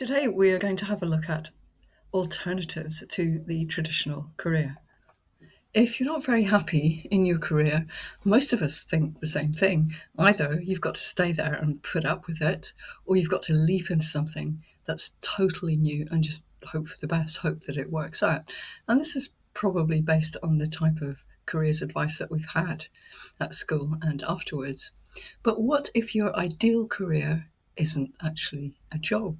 Today, we are going to have a look at alternatives to the traditional career. If you're not very happy in your career, most of us think the same thing. Either you've got to stay there and put up with it, or you've got to leap into something that's totally new and just hope for the best, hope that it works out. And this is probably based on the type of careers advice that we've had at school and afterwards. But what if your ideal career isn't actually a job?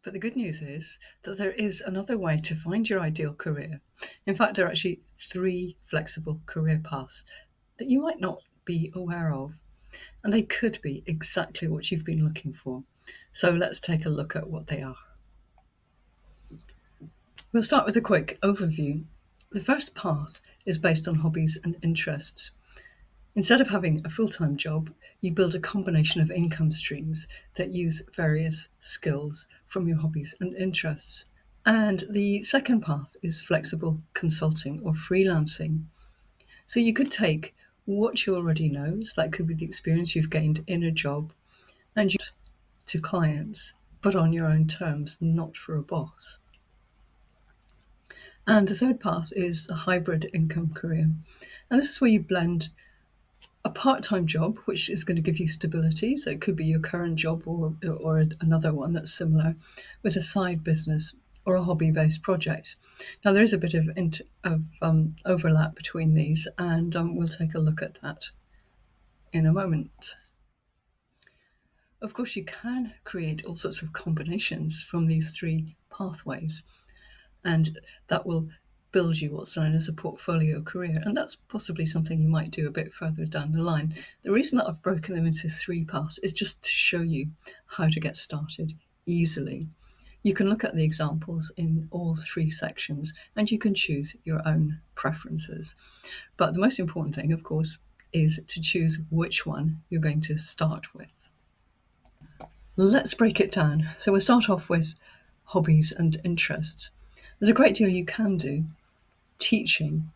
But the good news is that there is another way to find your ideal career. In fact, there are actually three flexible career paths that you might not be aware of, and they could be exactly what you've been looking for. So let's take a look at what they are. We'll start with a quick overview. The first path is based on hobbies and interests. Instead of having a full-time job, you build a combination of income streams that use various skills from your hobbies and interests. And the second path is flexible consulting or freelancing. So you could take what you already know, so that could be the experience you've gained in a job, and you to clients, but on your own terms, not for a boss. And the third path is a hybrid income career. And this is where you blend a part-time job, which is going to give you stability, so it could be your current job or another one that's similar, with a side business or a hobby-based project. Now, there is a bit of overlap between these, and we'll take a look at that in a moment. Of course, you can create all sorts of combinations from these three pathways, and that will build you what's known as a portfolio career. And that's possibly something you might do a bit further down the line. The reason that I've broken them into three paths is just to show you how to get started easily. You can look at the examples in all three sections and you can choose your own preferences. But the most important thing, of course, is to choose which one you're going to start with. Let's break it down. So we'll start off with hobbies and interests. There's a great deal you can do teaching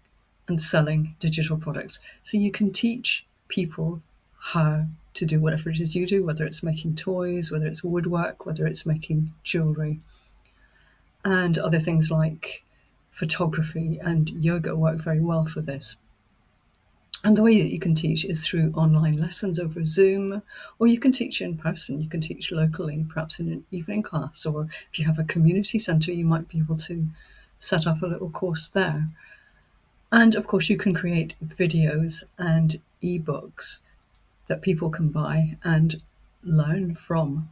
and selling digital products. So you can teach people how to do whatever it is you do, whether it's making toys, whether it's woodwork, whether it's making jewellery. And other things like photography and yoga work very well for this. And the way that you can teach is through online lessons over Zoom, or you can teach in person. You can teach locally, perhaps in an evening class, or if you have a community centre, you might be able to set up a little course there. And of course, you can create videos and ebooks that people can buy and learn from.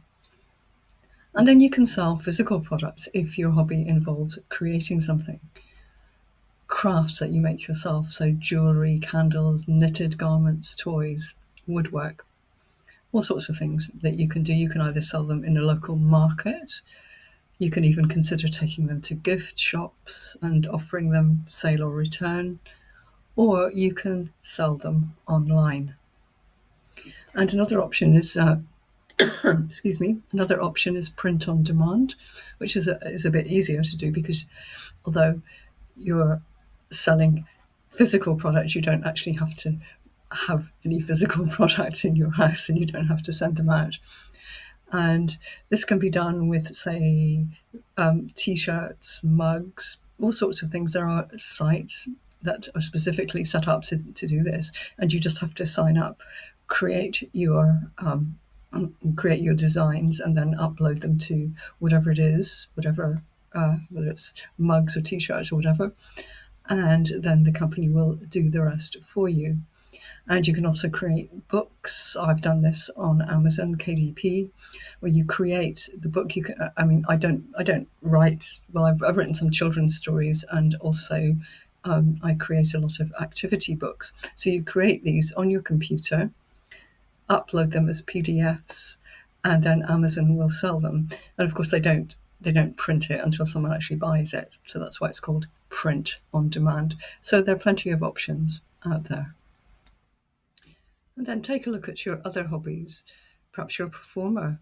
And then you can sell physical products if your hobby involves creating something. Crafts that you make yourself, so jewellery, candles, knitted garments, toys, woodwork, all sorts of things that you can do. You can either sell them in a local market, you can even consider taking them to gift shops and offering them sale or return, or you can sell them online. And another option is another option is print on demand, which is a bit easier to do because although you're selling physical products, you don't actually have to have any physical products in your house and you don't have to send them out. And this can be done with, say, t-shirts, mugs, all sorts of things. There are sites that are specifically set up to do this, and you just have to sign up, create your designs, and then upload them to whatever it is, whether it's mugs or t-shirts or whatever, and then the company will do the rest for you. And you can also create books. I've done this on Amazon KDP, where you create the book. You can, I don't write. Well, I've written some children's stories, and also I create a lot of activity books. So you create these on your computer, upload them as PDFs, and then Amazon will sell them. And of course, they don't print it until someone actually buys it. So that's why it's called print on demand. So there are plenty of options out there. And then take a look at your other hobbies. Perhaps you're a performer.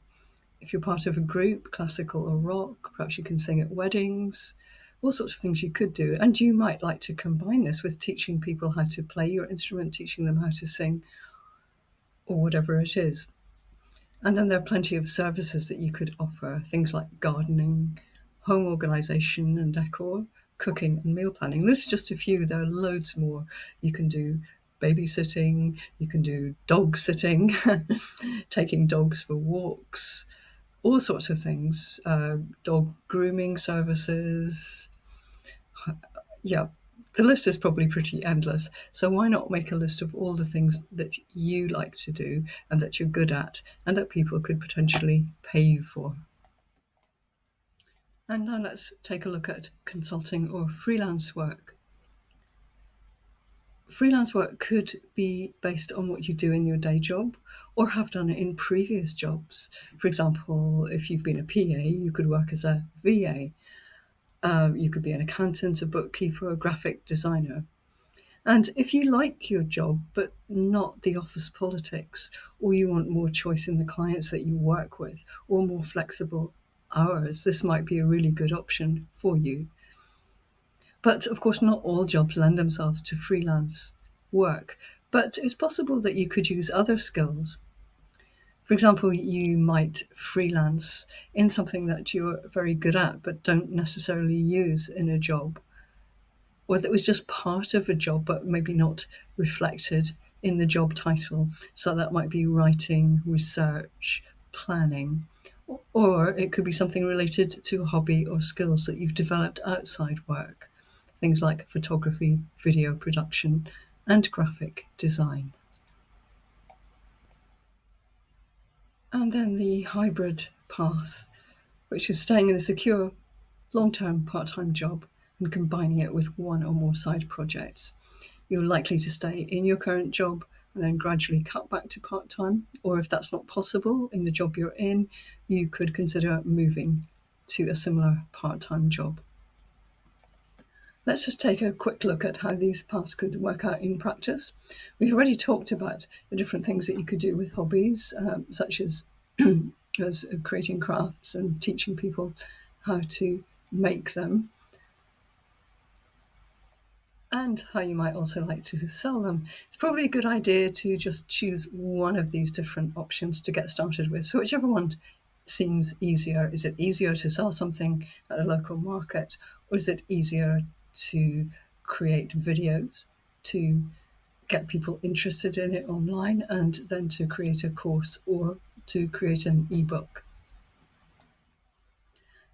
If you're part of a group, classical or rock, perhaps you can sing at weddings, all sorts of things you could do. And you might like to combine this with teaching people how to play your instrument, teaching them how to sing, or whatever it is. And then there are plenty of services that you could offer, things like gardening, home organisation and decor, cooking and meal planning. This is just a few, there are loads more. You can do babysitting, you can do dog sitting, taking dogs for walks, all sorts of things, dog grooming services. Yeah, the list is probably pretty endless. So why not make a list of all the things that you like to do and that you're good at and that people could potentially pay you for? And now let's take a look at consulting or freelance work. Freelance work could be based on what you do in your day job or have done it in previous jobs. For example, if you've been a PA, you could work as a VA. You could be an accountant, a bookkeeper, a graphic designer. And if you like your job, but not the office politics, or you want more choice in the clients that you work with, or more flexible hours, this might be a really good option for you. But of course, not all jobs lend themselves to freelance work. But it's possible that you could use other skills. For example, you might freelance in something that you're very good at, but don't necessarily use in a job, or that was just part of a job but maybe not reflected in the job title. So that might be writing, research, planning, or it could be something related to a hobby or skills that you've developed outside work, things like photography, video production, and graphic design. And then the hybrid path, which is staying in a secure long-term part-time job and combining it with one or more side projects. You're likely to stay in your current job and then gradually cut back to part-time, or if that's not possible in the job you're in, you could consider moving to a similar part-time job. Let's just take a quick look at how these paths could work out in practice. We've already talked about the different things that you could do with hobbies, such as creating crafts and teaching people how to make them, and how you might also like to sell them. It's probably a good idea to just choose one of these different options to get started with. So whichever one seems easier. Is it easier to sell something at a local market, or is it easier to create videos to get people interested in it online and then to create a course or to create an ebook?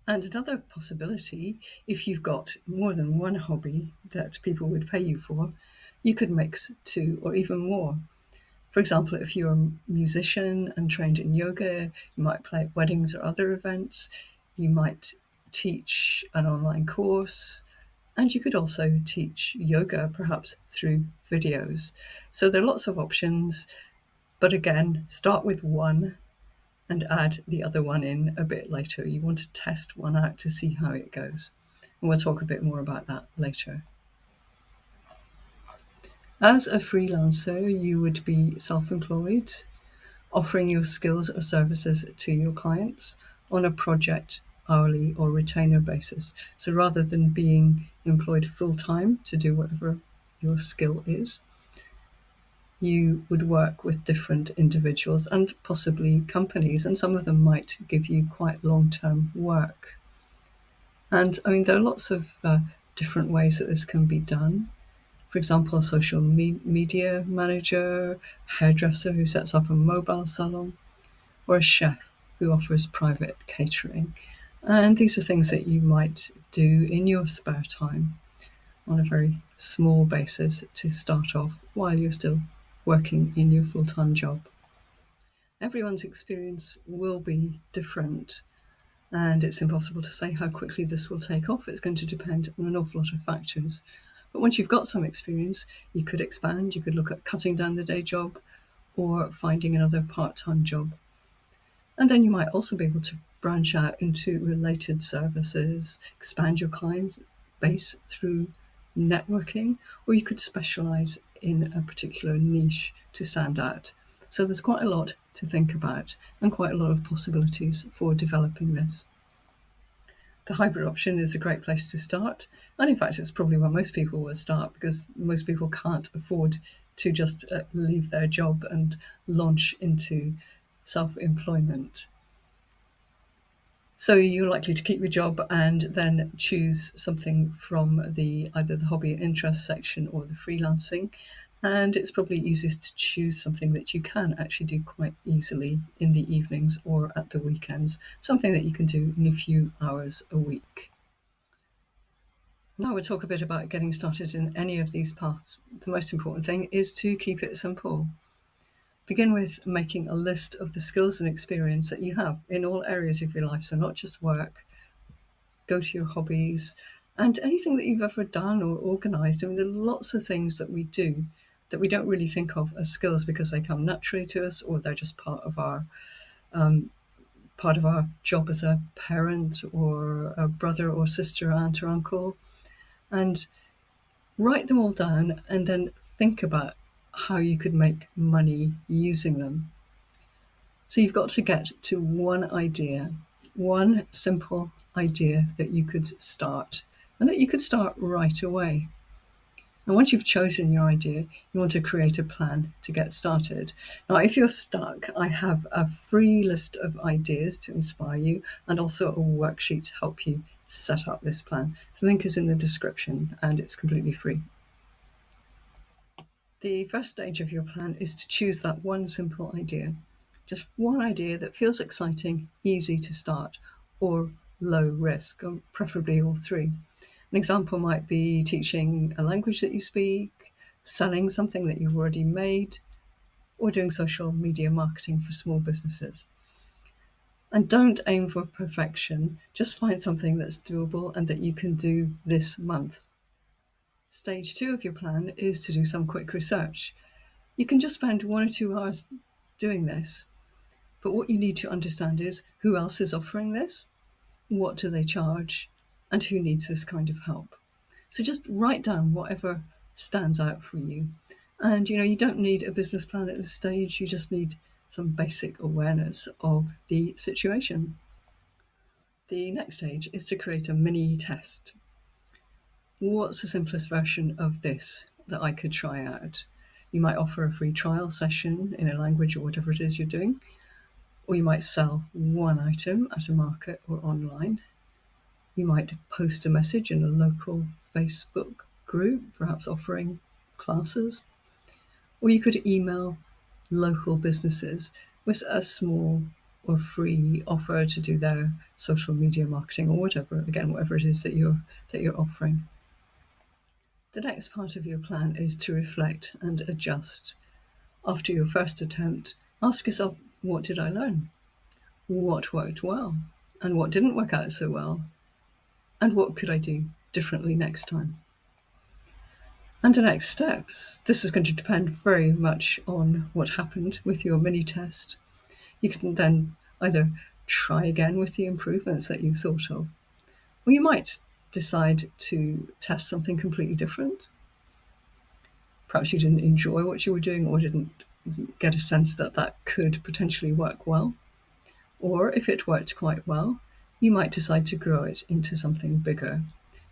And another possibility, if you've got more than one hobby that people would pay you for, you could mix two or even more. For example, if you're a musician and trained in yoga, you might play at weddings or other events, you might teach an online course, and you could also teach yoga perhaps through videos. So there are lots of options, but again, start with one and add the other one in a bit later. You want to test one out to see how it goes. And we'll talk a bit more about that later. As a freelancer, you would be self-employed, offering your skills or services to your clients on a project, hourly, or retainer basis. So rather than being employed full-time to do whatever your skill is, you would work with different individuals and possibly companies, and some of them might give you quite long-term work. And I mean, there are lots of different ways that this can be done. For example, a social media manager, hairdresser who sets up a mobile salon, or a chef who offers private catering. And these are things that you might do in your spare time on a very small basis to start off while you're still working in your full-time job. Everyone's experience will be different, and it's impossible to say how quickly this will take off. It's going to depend on an awful lot of factors. But once you've got some experience, you could expand, you could look at cutting down the day job or finding another part-time job. And then you might also be able to branch out into related services, expand your client base through networking, or you could specialize in a particular niche to stand out. So there's quite a lot to think about and quite a lot of possibilities for developing this. The hybrid option is a great place to start. And in fact, it's probably where most people will start, because most people can't afford to just leave their job and launch into self-employment. So you're likely to keep your job and then choose something from either the hobby and interest section or the freelancing. And it's probably easiest to choose something that you can actually do quite easily in the evenings or at the weekends, something that you can do in a few hours a week. Now we'll talk a bit about getting started in any of these paths. The most important thing is to keep it simple. Begin with making a list of the skills and experience that you have in all areas of your life, so not just work. Go to your hobbies and anything that you've ever done or organised. I mean, there's lots of things that we do that we don't really think of as skills because they come naturally to us, or they're just part of our job as a parent or a brother or sister, aunt or uncle. And write them all down and then think about how you could make money using them. So you've got to get to one idea, one simple idea that you could start and that you could start right away. And once you've chosen your idea, you want to create a plan to get started. Now, if you're stuck, I have a free list of ideas to inspire you and also a worksheet to help you set up this plan. The link is in the description and it's completely free. The first stage of your plan is to choose that one simple idea. Just one idea that feels exciting, easy to start, or low risk, or preferably all three. An example might be teaching a language that you speak, selling something that you've already made, or doing social media marketing for small businesses. And don't aim for perfection, just find something that's doable and that you can do this month. Stage 2 of your plan is to do some quick research. You can just spend 1 or 2 hours doing this, but what you need to understand is who else is offering this, what do they charge, and who needs this kind of help. So just write down whatever stands out for you. And you don't need a business plan at this stage, you just need some basic awareness of the situation. The next stage is to create a mini test. What's the simplest version of this that I could try out? You might offer a free trial session in a language or whatever it is you're doing, or you might sell one item at a market or online. You might post a message in a local Facebook group, perhaps offering classes, or you could email local businesses with a small or free offer to do their social media marketing or whatever it is that you're offering. The next part of your plan is to reflect and adjust. After your first attempt, ask yourself, what did I learn? What worked well? And what didn't work out so well? And what could I do differently next time? And the next steps. This is going to depend very much on what happened with your mini test. You can then either try again with the improvements that you've thought of, or you might decide to test something completely different. Perhaps you didn't enjoy what you were doing or didn't get a sense that that could potentially work well. Or if it worked quite well, you might decide to grow it into something bigger.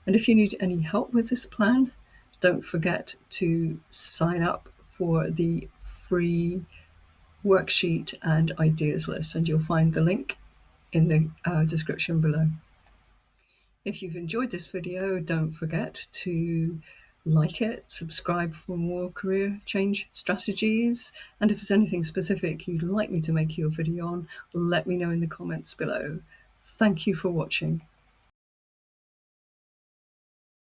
And if you need any help with this plan, don't forget to sign up for the free worksheet and ideas list, and you'll find the link in the description below. If you've enjoyed this video, don't forget to like it, subscribe for more career change strategies, and if there's anything specific you'd like me to make you a video on, let me know in the comments below. Thank you for watching.